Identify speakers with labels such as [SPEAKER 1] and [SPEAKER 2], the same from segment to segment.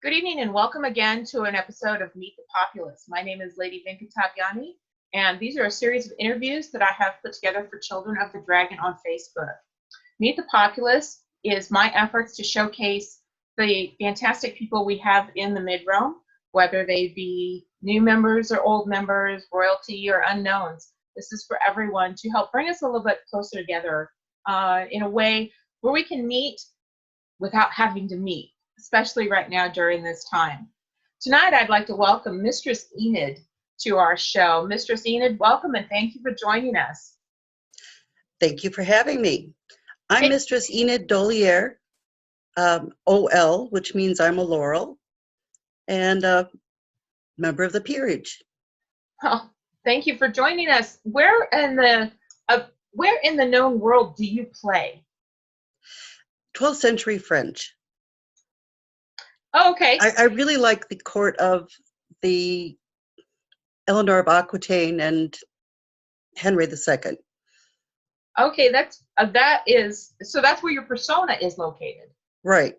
[SPEAKER 1] Good evening and welcome again to an episode of Meet the Populace. My name is Lady Vinca, and these are a series of interviews that I have put together for Children of the Dragon on Facebook. Meet the Populace is my efforts to showcase the fantastic people we have in the mid-realm, whether they be new members or old members, royalty or unknowns. This is for everyone to help bring us a little bit closer together in a way where we can meet without having to meet, especially right now during this time. Tonight, I'd like to welcome Mistress Enid to our show. Mistress Enid, welcome and thank you for joining us.
[SPEAKER 2] Thank you for having me. I'm Mistress Enid Dolier, OL, which means I'm a laurel, and a member of the peerage.
[SPEAKER 1] Oh, thank you for joining us. Where in the known world do you play?
[SPEAKER 2] 12th century French.
[SPEAKER 1] Oh, okay.
[SPEAKER 2] I really like the court of the Eleanor of Aquitaine and Henry II.
[SPEAKER 1] Okay, that's where your persona is located.
[SPEAKER 2] Right.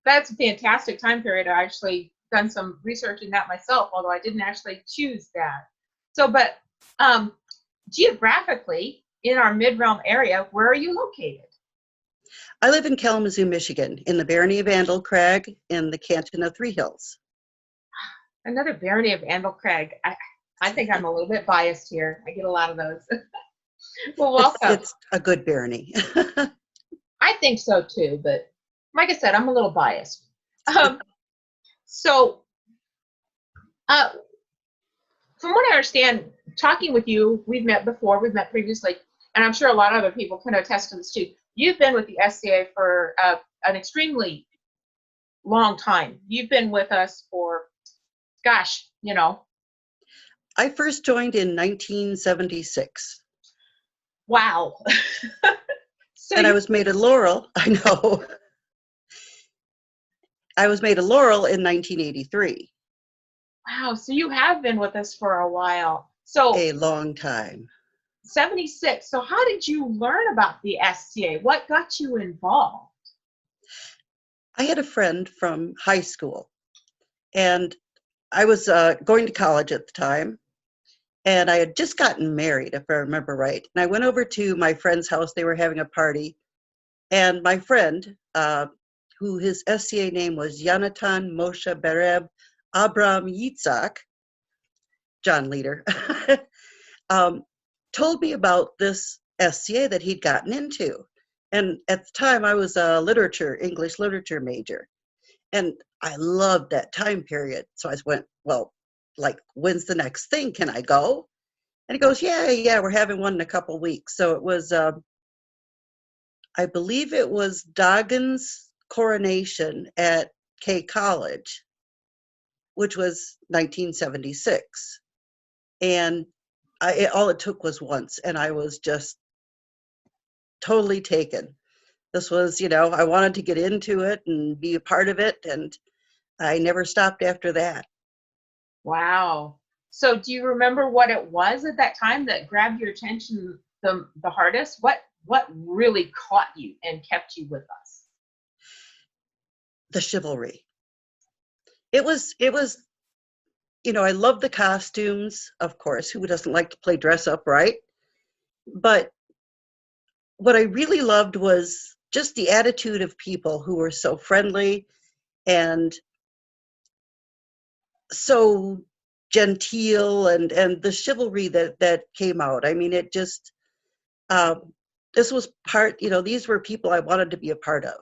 [SPEAKER 1] That's a fantastic time period. I actually done some research in that myself, although I didn't actually choose that. So, but geographically, in our mid-realm area, where are you located?
[SPEAKER 2] I live in Kalamazoo, Michigan, in the barony of Andel-Crag in the canton of Three Hills.
[SPEAKER 1] Another barony of Andel-Crag. I think I'm a little bit biased here. I get a lot of those. Well, welcome.
[SPEAKER 2] It's a good barony.
[SPEAKER 1] I think so too, but like I said, I'm a little biased. From what I understand, talking with you, we've met before, we've met previously, and I'm sure a lot of other people can attest to this too. You've been with the SCA for an extremely long time. You've been with us for, gosh,
[SPEAKER 2] I first joined in 1976.
[SPEAKER 1] Wow.
[SPEAKER 2] I was made a laurel. I know. I was made a laurel in 1983.
[SPEAKER 1] Wow. So you have been with us for a while. So
[SPEAKER 2] a long time.
[SPEAKER 1] 76. So how did you learn about the SCA? What got you involved?
[SPEAKER 2] I had a friend from high school, and I was going to college at the time, and I had just gotten married, if I remember right. And I went over to my friend's house. They were having a party, and my friend, who his SCA name was Yonatan Moshe Bereb Abram Yitzhak, John Leader, told me about this SCA that he'd gotten into. And at the time, I was a English literature major. And I loved that time period. So I went, well, like, when's the next thing? Can I go? And he goes, yeah, we're having one in a couple weeks. So it was, I believe it was Doggin's coronation at K College, which was 1976. And all it took was once, and I was just totally taken. This was, I wanted to get into it and be a part of it, and I never stopped after that.
[SPEAKER 1] Wow. So do you remember what it was at that time that grabbed your attention the hardest? What really caught you and kept you with us?
[SPEAKER 2] The chivalry. It was, I love the costumes, of course. Who doesn't like to play dress up, right? But what I really loved was just the attitude of people who were so friendly and so genteel, and the chivalry that came out. I mean, it just, this was part, these were people I wanted to be a part of.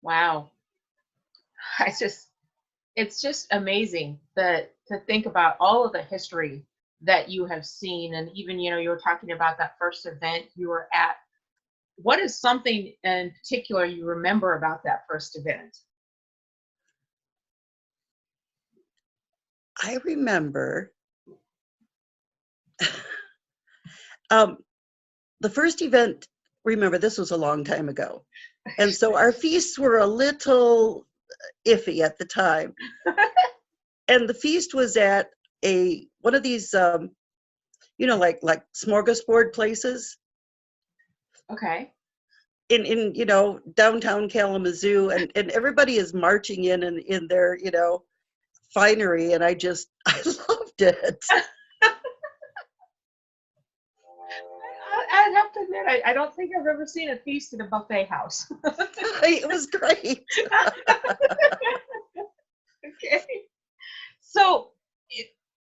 [SPEAKER 1] Wow. It's just amazing to think about all of the history that you have seen. And even, you were talking about that first event you were at. What is something in particular you remember about that first event?
[SPEAKER 2] I remember the first event, remember, this was a long time ago. And so our feasts were a little iffy at the time. And the feast was at one of these, like smorgasbord places.
[SPEAKER 1] Okay.
[SPEAKER 2] in downtown Kalamazoo, and everybody is marching in their finery, and I loved it.
[SPEAKER 1] I'd have to admit, I don't think I've ever seen a feast at a buffet house.
[SPEAKER 2] It was great.
[SPEAKER 1] Okay. So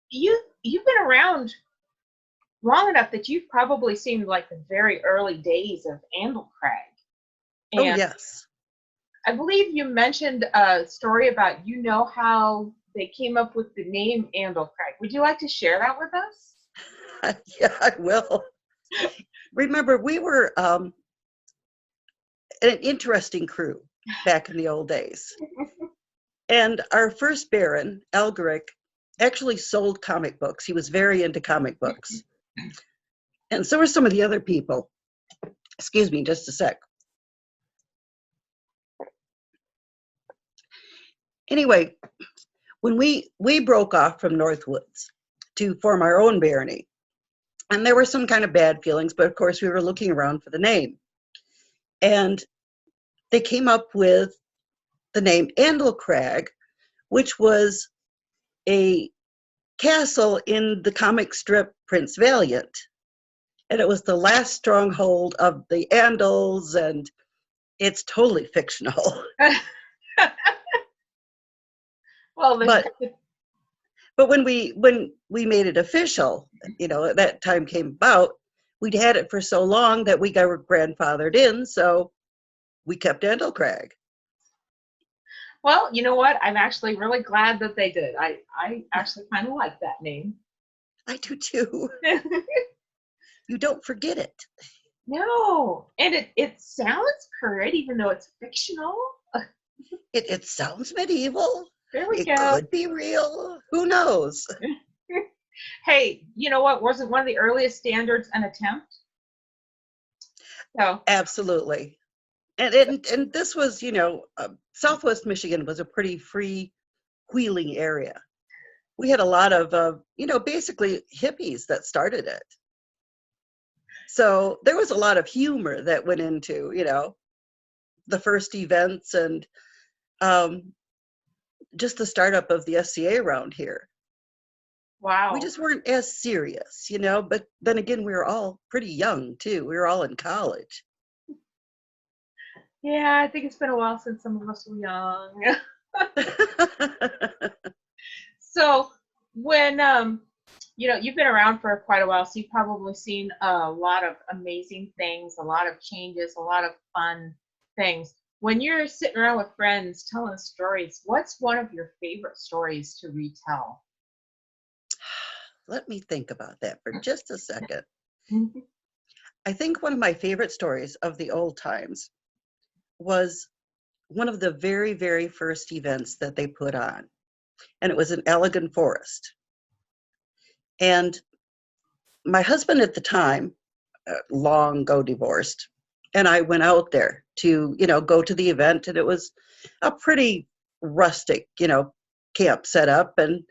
[SPEAKER 1] you've been around long enough that you've probably seen like the very early days of Crag.
[SPEAKER 2] Oh
[SPEAKER 1] And
[SPEAKER 2] yes.
[SPEAKER 1] I believe you mentioned a story about how they came up with the name Crag. Would you like to share that with us?
[SPEAKER 2] Yeah, I will. Remember, we were an interesting crew back in the old days. And our first Baron, Algeric, actually sold comic books. He was very into comic books. And so were some of the other people. Excuse me, just a sec. Anyway, when we broke off from Northwoods to form our own barony, and there were some kind of bad feelings, but of course we were looking around for the name. And they came up with the name Crag, which was a castle in the comic strip Prince Valiant. And it was the last stronghold of the Andals, and it's totally fictional.
[SPEAKER 1] Well,
[SPEAKER 2] but when we made it official, that time came about, we'd had it for so long that we got grandfathered in, so we kept Crag.
[SPEAKER 1] Well, you know what? I'm actually really glad that they did. I actually kind of like that name.
[SPEAKER 2] I do too. You don't forget it.
[SPEAKER 1] No, and it sounds current, even though it's fictional.
[SPEAKER 2] It sounds medieval.
[SPEAKER 1] There we go.
[SPEAKER 2] It could be real. Who knows?
[SPEAKER 1] Hey, you know what? Wasn't one of the earliest standards an attempt? So
[SPEAKER 2] absolutely. And this was, Southwest Michigan was a pretty free wheeling area. We had a lot of, basically hippies that started it. So there was a lot of humor that went into, the first events and just the startup of the SCA around here.
[SPEAKER 1] Wow.
[SPEAKER 2] We just weren't as serious, but then again, we were all pretty young too. We were all in college.
[SPEAKER 1] Yeah, I think it's been a while since some of us were young. So when you've been around for quite a while, so you've probably seen a lot of amazing things, a lot of changes, a lot of fun things. When you're sitting around with friends telling stories, what's one of your favorite stories to retell?
[SPEAKER 2] Let me think about that for just a second. I think one of my favorite stories of the old times was one of the very, very first events that they put on. And it was in Elegant Forest. And my husband at the time, long ago divorced, and I went out there to, go to the event. And it was a pretty rustic, camp set up. And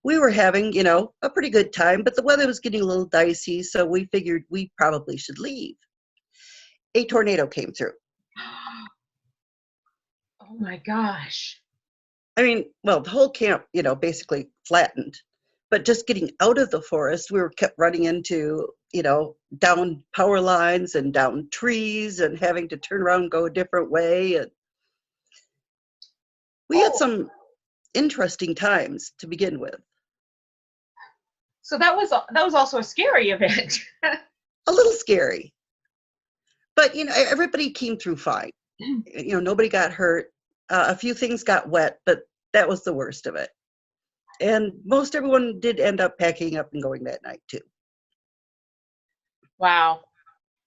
[SPEAKER 2] we were having, a pretty good time, but the weather was getting a little dicey. So we figured we probably should leave. A tornado came through.
[SPEAKER 1] Oh my gosh.
[SPEAKER 2] I mean, well, the whole camp, basically flattened. But just getting out of the forest, we were kept running into, down power lines and down trees and having to turn around and go a different way. And we had some interesting times to begin with.
[SPEAKER 1] So that was also a scary event.
[SPEAKER 2] A little scary. But, everybody came through fine. Nobody got hurt. A few things got wet, but that was the worst of it. And most everyone did end up packing up and going that night too.
[SPEAKER 1] Wow.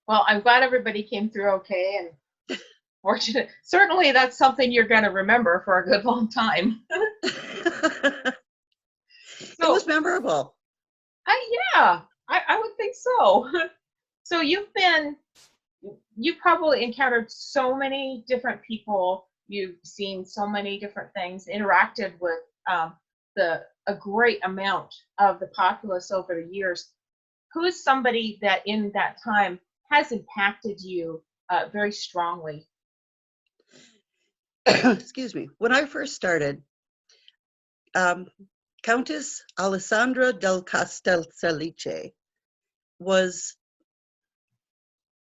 [SPEAKER 1] Well, I'm glad everybody came through okay, and fortunate. Certainly that's something you're going to remember for a good long time.
[SPEAKER 2] It was memorable.
[SPEAKER 1] Yeah, I would think so. So you've probably encountered so many different people. You've seen so many different things, interacted with a great amount of the populace over the years. Who is somebody that in that time has impacted you very strongly?
[SPEAKER 2] Excuse me. When I first started, um, Countess Alessandra del Castellcelice was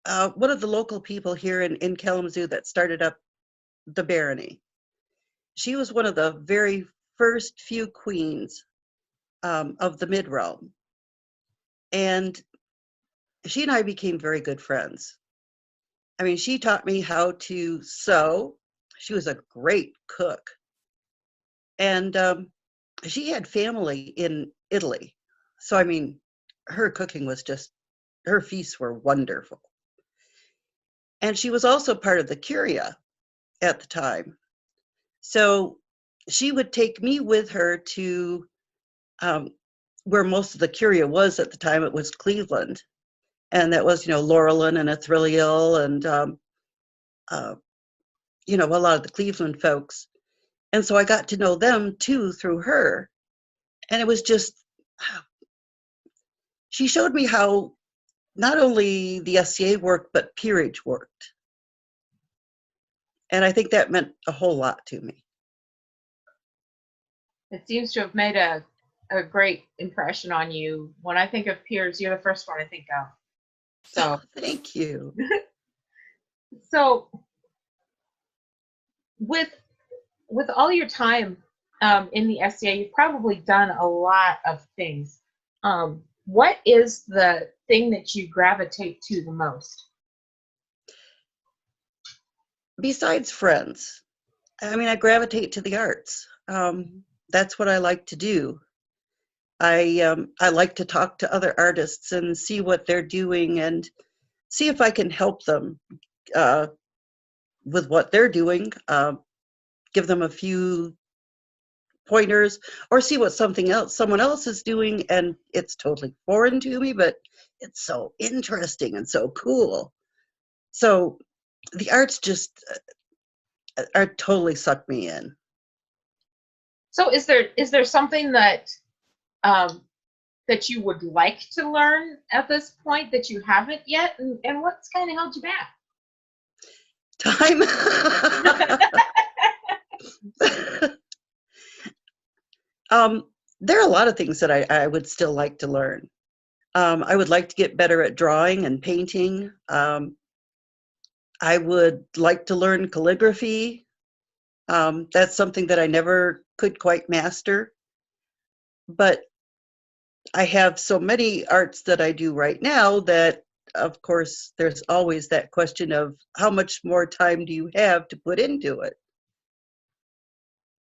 [SPEAKER 2] one of the local people here in Kalamazoo that started up the barony. She was one of the very first few queens of the mid-realm. And she and I became very good friends. I mean, she taught me how to sew. She was a great cook. And she had family in Italy. So, I mean, her cooking was just, her feasts were wonderful. And she was also part of the Curia at the time. So she would take me with her to where most of the Curia was at the time. It was Cleveland. And that was, Laurelin and Athrilial and, a lot of the Cleveland folks. And so I got to know them too through her. And it was just, she showed me how not only the SCA worked, but peerage worked. And I think that meant a whole lot to me.
[SPEAKER 1] It seems to have made a great impression on you. When I think of peers, you're the first one I think of. So
[SPEAKER 2] thank you.
[SPEAKER 1] So with all your time in the SCA, you've probably done a lot of things. What is the thing that you gravitate to the most?
[SPEAKER 2] Besides friends, I mean, I gravitate to the arts. That's what I like to do. I like to talk to other artists and see what they're doing and see if I can help them with what they're doing. Give them a few pointers, or see what someone else is doing, and it's totally foreign to me, but it's so interesting and so cool. So the arts just are totally sucked me in.
[SPEAKER 1] So is there something that that you would like to learn at this point that you haven't yet, and what's kind of held you back?
[SPEAKER 2] Time. There are a lot of things that I would still like to learn. I would like to get better at drawing and painting. I would like to learn calligraphy. That's something that I never could quite master. But I have so many arts that I do right now that, of course, there's always that question of how much more time do you have to put into it?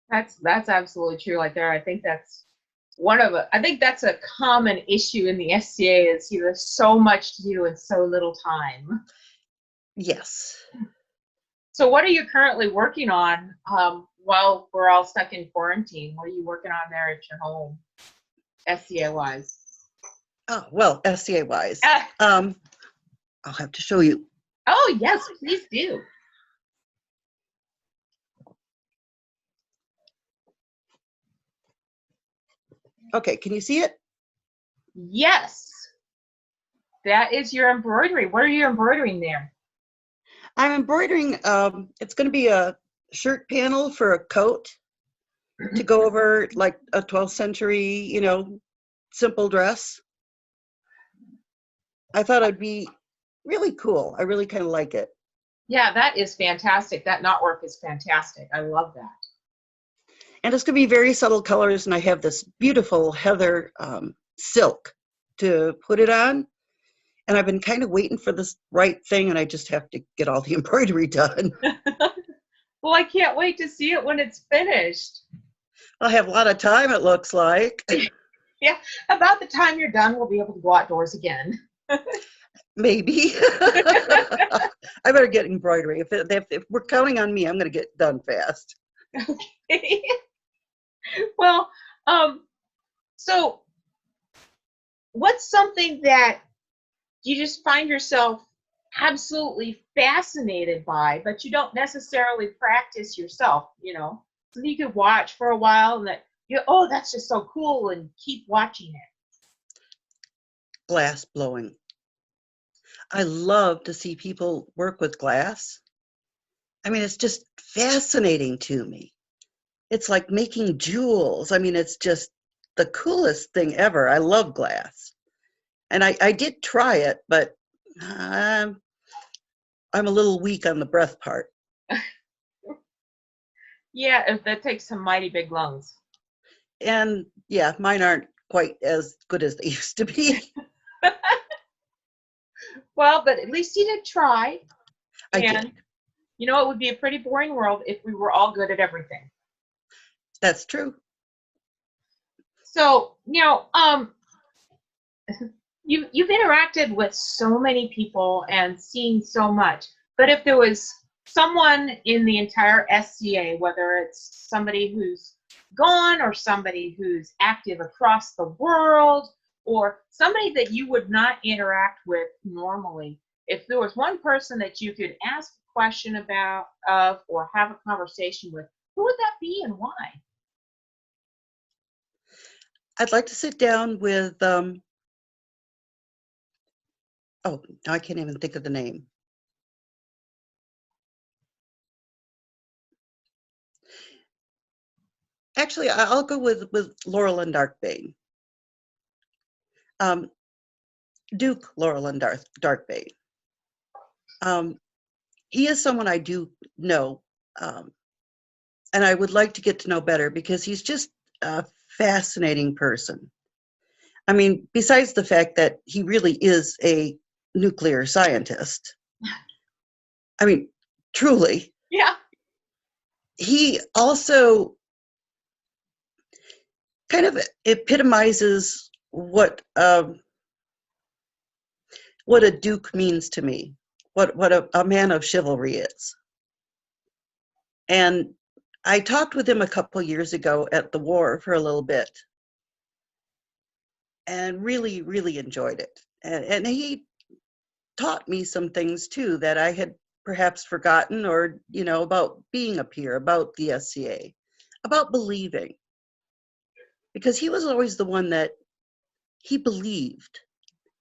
[SPEAKER 1] That's absolutely true. Like there, I think that's I think that's a common issue in the SCA is there's so much to do in so little time.
[SPEAKER 2] Yes.
[SPEAKER 1] So what are you currently working on while we're all stuck in quarantine? What are you working on there at your home, SCA wise?
[SPEAKER 2] Oh, well, SCA wise. I'll have to show you.
[SPEAKER 1] Oh, yes, please do.
[SPEAKER 2] Okay, can you see it?
[SPEAKER 1] Yes. That is your embroidery. What are you embroidering there?
[SPEAKER 2] I'm embroidering, it's going to be a shirt panel for a coat to go over like a 12th century, simple dress. I thought it'd be really cool. I really kind of like it.
[SPEAKER 1] Yeah, that is fantastic. That knotwork is fantastic. I love that.
[SPEAKER 2] And it's going to be very subtle colors, and I have this beautiful heather silk to put it on. And I've been kind of waiting for this right thing, and I just have to get all the embroidery done.
[SPEAKER 1] Well, I can't wait to see it when it's finished.
[SPEAKER 2] I'll have a lot of time, it looks like.
[SPEAKER 1] Yeah, about the time you're done, we'll be able to go outdoors again.
[SPEAKER 2] Maybe. I better get embroidery. If we're counting on me, I'm going to get done fast.
[SPEAKER 1] Okay. Well, so what's something that you just find yourself absolutely fascinated by, but you don't necessarily practice yourself, So you could watch for a while and that oh, that's just so cool, and keep watching it.
[SPEAKER 2] Glass blowing. I love to see people work with glass. I mean, it's just fascinating to me. It's like making jewels. I mean, it's just the coolest thing ever. I love glass. And I did try it, but I'm a little weak on the breath part.
[SPEAKER 1] Yeah, that takes some mighty big lungs.
[SPEAKER 2] And yeah, mine aren't quite as good as they used to be.
[SPEAKER 1] Well, but at least you did try.
[SPEAKER 2] I
[SPEAKER 1] And
[SPEAKER 2] did.
[SPEAKER 1] you know, it would be a pretty boring world if we were all good at everything.
[SPEAKER 2] That's true.
[SPEAKER 1] So, you've interacted with so many people and seen so much. But if there was someone in the entire SCA, whether it's somebody who's gone or somebody who's active across the world or somebody that you would not interact with normally, if there was one person that you could ask a question about or have a conversation with, who would that be and why?
[SPEAKER 2] I'd like to sit down with, oh, now I can't even think of the name. Actually, I'll go with Laurel and Darkbane. Duke Laurel and Darkbane. He is someone I do know, and I would like to get to know better because he's just a fascinating person. I mean, besides the fact that he really is a nuclear scientist, I mean, truly,
[SPEAKER 1] Yeah,
[SPEAKER 2] he also kind of epitomizes what a duke means to me, what a man of chivalry is. And I talked with him a couple years ago at the war for a little bit and really, really enjoyed it. And he taught me some things too that I had perhaps forgotten or, about being a peer, about the SCA, about believing. Because he was always the one that he believed.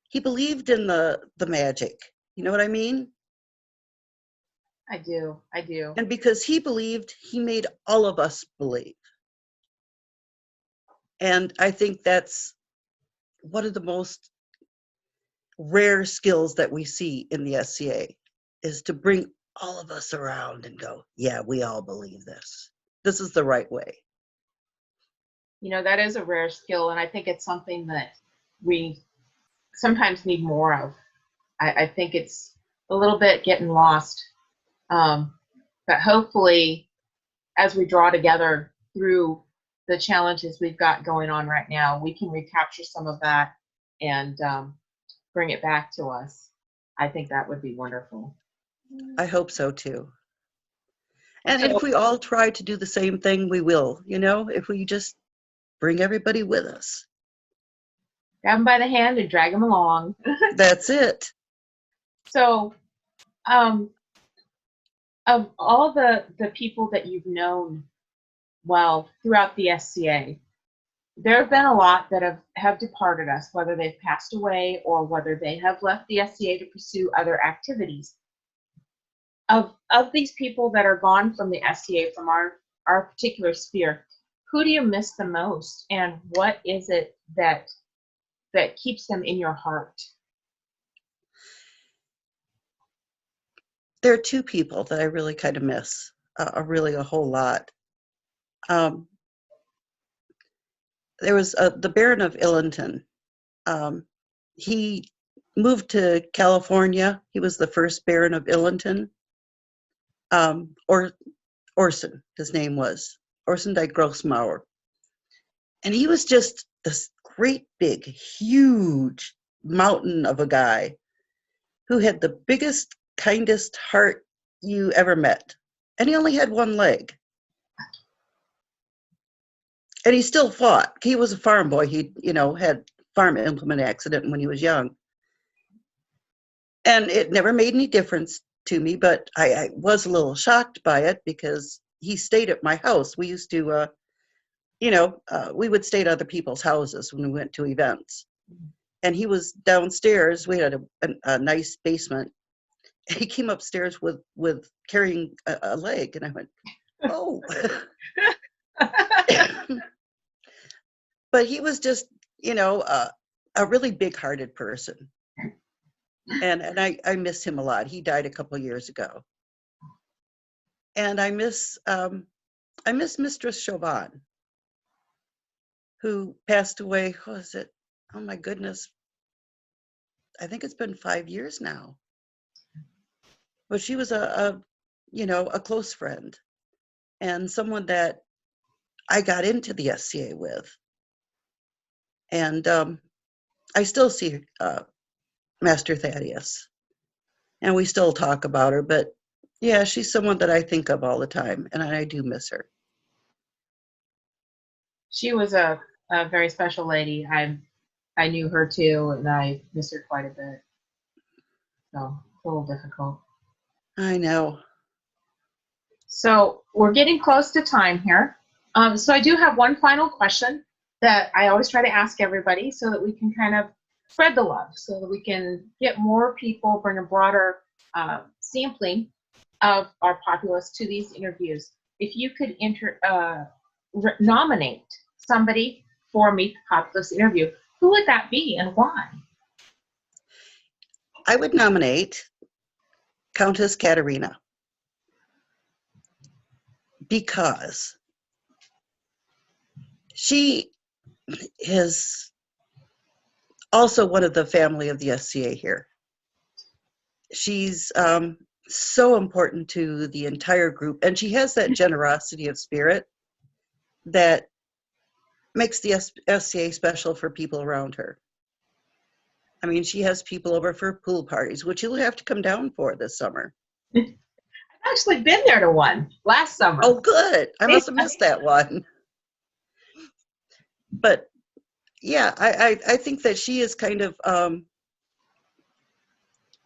[SPEAKER 2] He believed in the magic. You know what I mean?
[SPEAKER 1] I do. I do.
[SPEAKER 2] And because he believed, he made all of us believe. And I think that's one of the most rare skills that we see in the SCA is to bring all of us around and go, yeah, we all believe this. This is the right way.
[SPEAKER 1] That is a rare skill, and I think it's something that we sometimes need more of. I think it's a little bit getting lost. But hopefully, as we draw together through the challenges we've got going on right now, we can recapture some of that and bring it back to us. I think that would be wonderful.
[SPEAKER 2] I hope so too. And
[SPEAKER 1] So,
[SPEAKER 2] if we all try to do the same thing, we will, if we just bring everybody with us.
[SPEAKER 1] grab them by the hand and drag them along.
[SPEAKER 2] That's it.
[SPEAKER 1] So, of all the people that you've known well throughout the SCA, there have been a lot that have departed us, whether they've passed away or whether they have left the SCA to pursue other activities. Of these people that are gone from the SCA, from our particular sphere, who do you miss the most, and what is it that keeps them in your heart?
[SPEAKER 2] There are two people that I really kind of miss, really a whole lot. There was the Baron of Illington. He moved to California. He was the first Baron of Illington. Or Orson, his name was Orson de Grossmauer. And he was just this great big, huge mountain of a guy who had the biggest, kindest heart you ever met. And he only had one leg. And he still fought. He was a farm boy. He, had farm implement accident when he was young. And it never made any difference to me, but I was a little shocked by it because he stayed at my house. We used to, we would stay at other people's houses when we went to events. and he was downstairs. We had a nice basement. He came upstairs with carrying a leg, and I went, oh. But he was just, a really big-hearted person, and I miss him a lot. He died a couple years ago, and I miss Mistress Chauvin, who passed away. What was it? Oh my goodness! I think it's been 5 years now. But she was a close friend, and someone that I got into the SCA with. And I still see Master Thaddeus, and we still talk about her. But yeah, she's someone that I think of all the time, and I do miss her.
[SPEAKER 1] She was a very special lady. I knew her too, and I miss her quite a bit. So a little difficult.
[SPEAKER 2] I know.
[SPEAKER 1] So we're getting close to time here. So I do have one final question that I always try to ask everybody so that we can kind of spread the love, so that we can get more people, bring a broader sampling of our populace to these interviews. If you could nominate somebody for Meet the Populace interview, who would that be and why?
[SPEAKER 2] I would nominate Countess Katerina, because she is also one of the family of the SCA here. She's so important to the entire group, and she has that generosity of spirit that makes the SCA special for people around her. I mean, she has people over for pool parties, which you'll have to come down for this summer.
[SPEAKER 1] I've actually been there to one last summer.
[SPEAKER 2] Oh, good. I must have missed that one. But yeah, I think that she is kind of,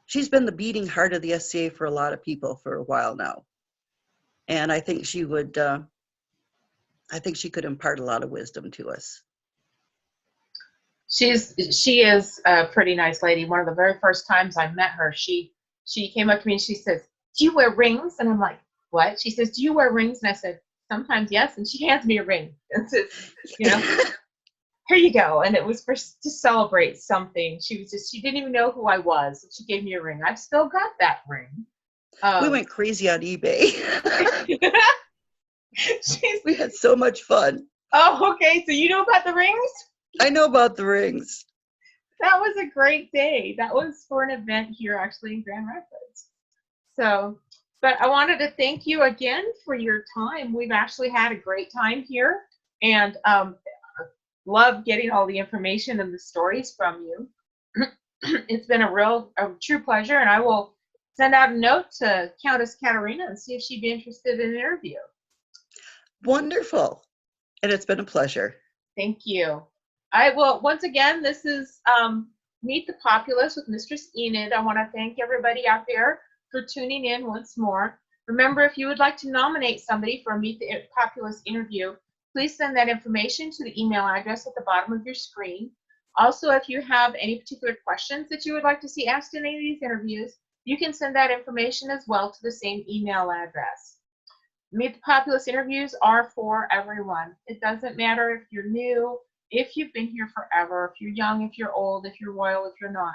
[SPEAKER 2] she's been the beating heart of the SCA for a lot of people for a while now. And I think she would, I think she could impart a lot of wisdom to us.
[SPEAKER 1] She is a pretty nice lady. One of the very first times I met her, she came up to me and she says, "Do you wear rings?" And I'm like, "What?" She says, "Do you wear rings?" And I said, "Sometimes, yes." And she hands me a ring and says, "Here you go." And it was to celebrate something. She didn't even know who I was. She gave me a ring. I've still got that ring.
[SPEAKER 2] We went crazy on eBay. We had so much fun.
[SPEAKER 1] Oh, okay. So you know about the rings?
[SPEAKER 2] I know about the rings.
[SPEAKER 1] That was a great day. That was for an event here actually in Grand Rapids. So, but I wanted to thank you again for your time. We've actually had a great time here, and love getting all the information and the stories from you. It's been a true pleasure, and I will send out a note to Countess Katerina and see if she'd be interested in an interview.
[SPEAKER 2] Wonderful. And it's been a pleasure.
[SPEAKER 1] Thank you. I will, once again, this is Meet the Populace with Mistress Enid. I want to thank everybody out there for tuning in once more. Remember, if you would like to nominate somebody for a Meet the Populace interview, please send that information to the email address at the bottom of your screen. Also, if you have any particular questions that you would like to see asked in any of these interviews, you can send that information as well to the same email address. Meet the Populace interviews are for everyone. It doesn't matter if you're new, if you've been here forever, if you're young, if you're old, if you're royal, if you're not.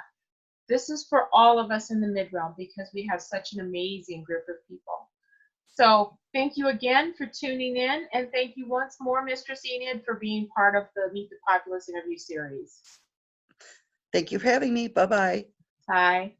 [SPEAKER 1] This is for all of us in the mid-realm because we have such an amazing group of people. So thank you again for tuning in, and thank you once more, Mistress Enid, for being part of the Meet the Populace interview series.
[SPEAKER 2] Thank you for having me. Bye-bye.
[SPEAKER 1] Bye.